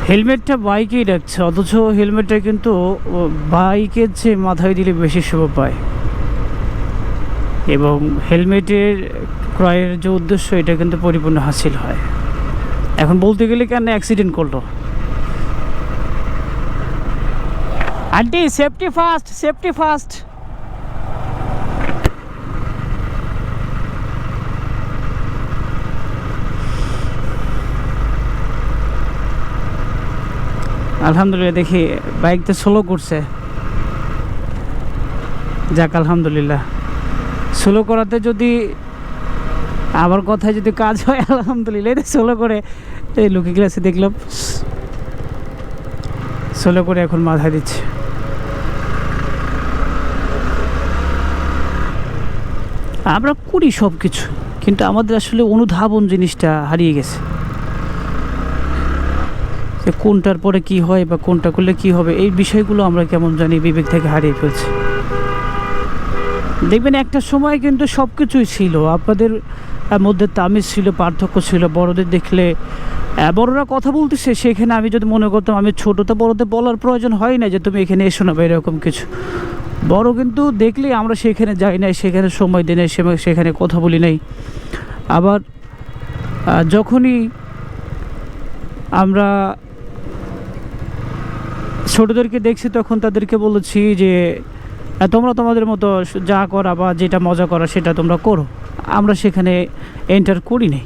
হেলমেটটা বাইকেই রাখছে, অথচ হেলমেটটা কিন্তু বাইকের চেয়ে মাথায় দিলে বেশি শোভা পায়। এবং হেলমেটের ক্রয়ের যে উদ্দেশ্য, এটা কিন্তু পরিপূর্ণ হাসিল হয়। এখন বলতে গেলে কেন অ্যাক্সিডেন্ট করলো। Aunty safety first, safety first. আলহামদুলিল্লাহ, দেখি বাইক তো স্লো করছে। যাক আলহামদুলিল্লাহ, স্লো করাতে যদি আমার কথায় যদি কাজ হয় আলহামদুলিল্লাহ। এটা স্লো করে এই লুকি গ্লাসে দেখলাম স্লো করে এখন মাথায় দিচ্ছে। আমরা করি সব কিছু, কিন্তু আমাদের আসলে অনুধাবন জিনিসটা হারিয়ে গেছে। যে কোনটার পরে কি হয় বা কোনটা করলে কি হবে, এই বিষয়গুলো আমরা কেমন জানি বিবেক থেকে হারিয়ে ফেলছি। দেখবেন একটা সময় কিন্তু সব কিছুই ছিল, আপনাদের মধ্যে তামিজ ছিল, পার্থক্য ছিল। বড়দের দেখলে বড়রা কথা বলতেছে, সেখানে আমি যদি মনে করতাম আমি ছোটো, তো বড়দের বলার প্রয়োজন হয় না যে তুমি এখানে এসো না বা এরকম কিছু। বড় কিন্তু দেখলেই আমরা সেখানে যাই নাই, সেখানে সময় দিই নাই, সেখানে কথা বলি নাই। আবার যখনই আমরা ছোটদেরকে দেখছি তখন তাদেরকে বলেছি যে তোমরা তোমাদের মতো যা করা বা যেটা মজা করা সেটা তোমরা করো, আমরা সেখানে এন্টার করি নাই।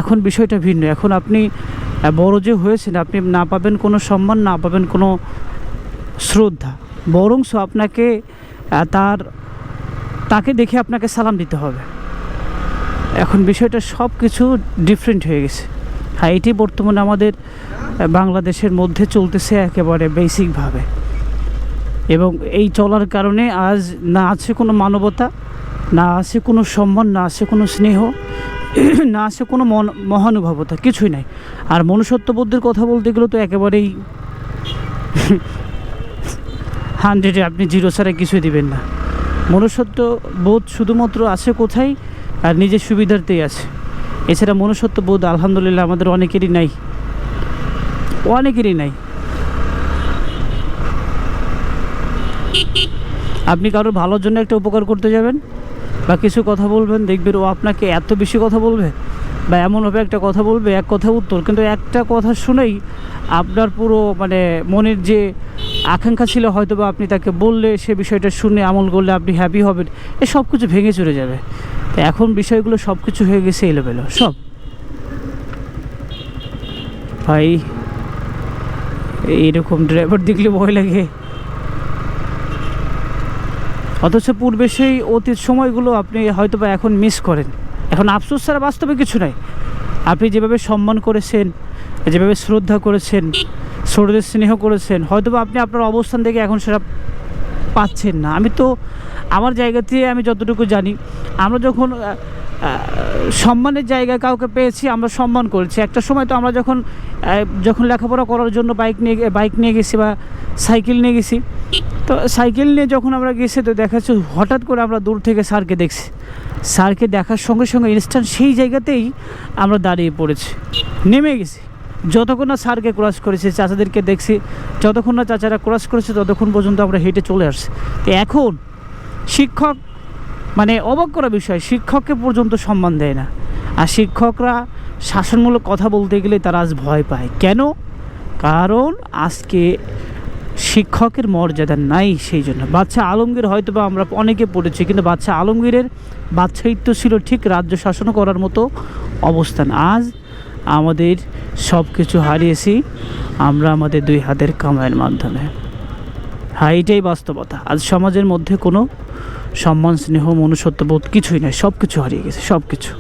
এখন বিষয়টা ভিন্ন। এখন আপনি বড় যে হয়েছেন, আপনি না পাবেন কোনো সম্মান, না পাবেন কোনো শ্রদ্ধা, বরংস আপনাকে তাকে দেখে আপনাকে সালাম দিতে হবে। এখন বিষয়টা সব কিছু ডিফারেন্ট হয়ে গেছে। হ্যাঁ, এটি বর্তমানে আমাদের বাংলাদেশের মধ্যে চলতেছে একেবারে বেসিকভাবে। এবং এই চলার কারণে আজ না আছে কোনো মানবতা, না আছে কোনো সম্মান, না আছে কোনো স্নেহ, না আছে কোনো মহানুভবতা, কিছুই নাই। আর মনুষ্যত্ববোধের কথা বলতে গেলে তো একেবারেই 100-এ আপনি 0 ছাড়া কিছুই দিবেন না। মনুষ্যত্ববোধ শুধুমাত্র আছে কোথায়? আর নিজের সুবিধার্থেই আছে। এছাড়া মনুষ্যত্ববোধ আলহামদুলিল্লাহ আমাদের অনেকেরই নাই, অনেকেরই নাই। আপনি কারোর ভালোর জন্য একটা উপকার করতে যাবেন বা কিছু কথা বলবেন, দেখবেন ও আপনাকে এত বেশি কথা বলবে বা এমনভাবে একটা কথা বলবে, এক কথা উত্তর, কিন্তু একটা কথা শুনেই আপনার পুরো মনের যে আকাঙ্ক্ষা ছিল হয়তো বা আপনি তাকে বললে সে বিষয়টা শুনে আমল করলে আপনি হ্যাপি হবেন, এ সব কিছু ভেঙে চলে যাবে। তো এখন বিষয়গুলো সব কিছু হয়ে গেছে এলোমেলো সব। ভাই এইরকম ড্রাইভার দেখলে ভয় লাগে। অথচ পূর্বে সেই অতীত সময়গুলো আপনি হয়তো বা এখন মিস করেন। এখন আফসোস ছাড়া বাস্তবে কিছু নাই। আপনি যেভাবে সম্মান করেছেন, যেভাবে শ্রদ্ধা করেছেন, ছোটদের স্নেহ করেছেন, হয়তো বা আপনি আপনার অবস্থান থেকে এখন সেটা পাচ্ছেন না। আমি তো আমার জায়গা থেকে আমি যতটুকু জানি, আমরা যখন সম্মানের জায়গায় কাউকে পেয়েছি আমরা সম্মান করেছি। একটা সময় তো আমরা যখন লেখাপড়া করার জন্য বাইক নিয়ে গেছি বা সাইকেল নিয়ে গেছি, তো সাইকেল নিয়ে যখন আমরা গেছি তো দেখা যাচ্ছে হঠাৎ করে আমরা দূর থেকে স্যারকে দেখছি। স্যারকে দেখার সঙ্গে সঙ্গে ইনস্ট্যান্ট সেই জায়গাতেই আমরা দাঁড়িয়ে পড়েছি, নেমে গেছি। যতক্ষণ না স্যারকে ক্রস করেছি, চাচাদেরকে দেখছি, যতক্ষণ না চাচারা ক্রস করেছে ততক্ষণ পর্যন্ত আমরা হেঁটে চলে আসছি। তো এখন শিক্ষক অবাক করা বিষয়, শিক্ষককে পর্যন্ত সম্মান দেয় না। আর শিক্ষকরা শাসনমূলক কথা বলতে গেলে তারা আজ ভয় পায়। কেন? কারণ আজকে শিক্ষকের মর্যাদা নাই। সেই জন্য বাদশাহ আলমগীর হয়তো বা আমরা অনেকে পড়েছি, কিন্তু বাদশাহ আলমগীরের বাদশাহিত্য ছিল ঠিক রাজ্য শাসন করার মতো অবস্থান। আজ আমাদের সব কিছু হারিয়েছি আমরা আমাদের 2 হাতের কামাইয়ের মাধ্যমে। হ্যাঁ, এটাই বাস্তবতা। আজ সমাজের মধ্যে কোনো সম্মান, স্নেহ, মনুষ্যত্ববোধ কিছুই নয়, সব কিছু হারিয়ে গেছে, সব কিছু।